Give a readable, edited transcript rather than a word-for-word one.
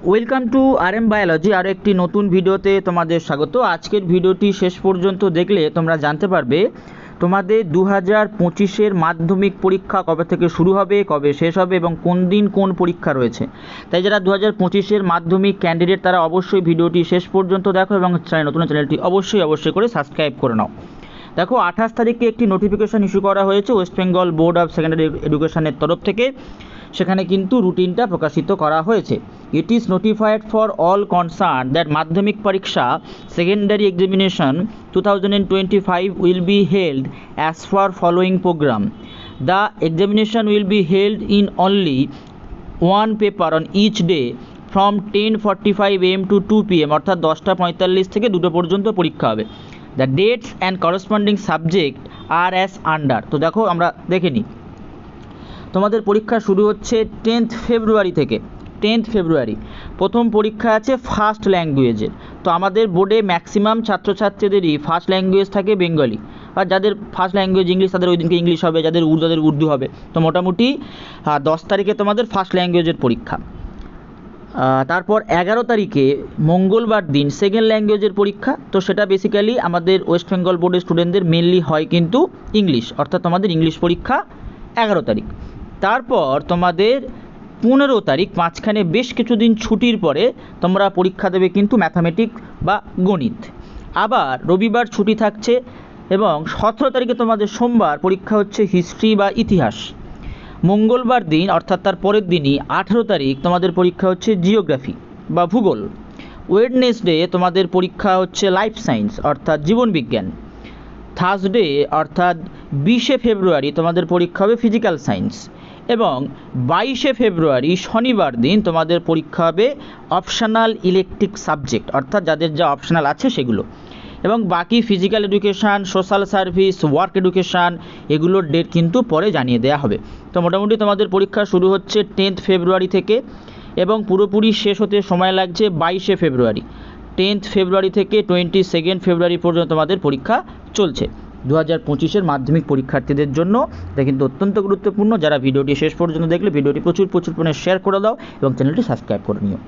Welcome to RM biology. আরও একটি নতুন ভিডিওতে তোমাদের স্বাগত। আজকের ভিডিওটি শেষ পর্যন্ত দেখলে তোমরা জানতে পারবে তোমাদের 2025-এর মাধ্যমিক পরীক্ষা কবে থেকে শুরু হবে, কবে শেষ হবে এবং কোন দিন কোন পরীক্ষা রয়েছে। তাই যারা 2025-এর মাধ্যমিক ক্যান্ডিডেট তারা অবশ্যই ভিডিওটি শেষ পর্যন্ত দেখো এবং নতুন চ্যানেলটি অবশ্যই করে সাবস্ক্রাইব করে নাও। দেখো 28 তারিখে একটি নোটিফিকেশান ইস্যু করা হয়েছে West Bengal Board of Secondary এডুকেশনের তরফ থেকে। সেখানে কিন্তু রুটিনটা প্রকাশিত করা হয়েছে। It is notified for all concern that Madhyamik পরীক্ষা secondary examination 2025 will be held as per following programme. The examination will be held in only one paper on each day from 10:45 AM to 2 PM, অর্থাৎ 10:45 থেকে 2টো পর্যন্ত পরীক্ষা হবে। The dates and corresponding subject are as under. তো দেখো আমরা দেখে নিই। তোমাদের পরীক্ষা শুরু হচ্ছে 10th ফেব্রুয়ারি থেকে। 10th ফেব্রুয়ারি প্রথম পরীক্ষা আছে ফার্স্ট ল্যাঙ্গুয়েজের। তো আমাদের বোর্ডে ম্যাক্সিমাম ছাত্রছাত্রীদেরই ফার্স্ট ল্যাঙ্গুয়েজ থাকে বেঙ্গলি, আর যাদের ফার্স্ট ল্যাঙ্গুয়েজ ইংলিশ তাদের ওই দিনকে ইংলিশ হবে, যাদের উর্দু হবে। তো মোটামুটি 10 তারিখে তোমাদের ফার্স্ট ল্যাঙ্গুয়েজের পরীক্ষা। তারপর 11 তারিখে মঙ্গলবার দিন সেকেন্ড ল্যাঙ্গুয়েজের পরীক্ষা। তো সেটা বেসিক্যালি আমাদের ওয়েস্ট বেঙ্গল বোর্ডের স্টুডেন্টদের মেনলি হয় কিন্তু ইংলিশ, অর্থাৎ তোমাদের ইংলিশ পরীক্ষা 11 তারিখ। তারপর তোমাদের 15 তারিখ, মাঝখানে বেশ কিছুদিন ছুটির পরে তোমরা পরীক্ষা দেবে কিন্তু ম্যাথামেটিক্স বা গণিত। আবার রবিবার ছুটি থাকছে এবং 17 তারিখে তোমাদের সোমবার পরীক্ষা হচ্ছে হিস্ট্রি বা ইতিহাস। মঙ্গলবার দিন অর্থাৎ তার পরের দিনই 18 তারিখ তোমাদের পরীক্ষা হচ্ছে জিওগ্রাফি বা ভূগোল। ওয়েডনেসডে তোমাদের পরীক্ষা হচ্ছে লাইফ সায়েন্স অর্থাৎ জীবনবিজ্ঞান। থার্সডে অর্থাৎ 20শে ফেব্রুয়ারি তোমাদের পরীক্ষা হবে ফিজিক্যাল সায়েন্স। এবং 22শে ফেব্রুয়ারি শনিবার দিন তোমাদের পরীক্ষা হবে অপশনাল ইলেকট্রিক সাবজেক্ট, অর্থাৎ যাদের যা অপশনাল আছে সেগুলো। এবং বাকি physical education, social service, work education এগুলোর ডেট কিন্তু পরে জানিয়ে দেওয়া হবে। তো মোটামুটি তোমাদের পরীক্ষা শুরু হচ্ছে 10th ফেব্রুয়ারি থেকে এবং পুরোপুরি শেষ হতে সময় লাগছে 22শে ফেব্রুয়ারি। 10th ফেব্রুয়ারি থেকে 22nd ফেব্রুয়ারি পর্যন্ত তোমাদের পরীক্ষা চলছে 2025-এর মাধ্যমিক পরীক্ষার্থীদের জন্য। এটা কিন্তু অত্যন্ত গুরুত্বপূর্ণ। যারা ভিডিওটি শেষ পর্যন্ত দেখলে ভিডিওটি প্রচুর পরিমাণে শেয়ার করে দাও এবং চ্যানেলটি সাবস্ক্রাইব করে নিও।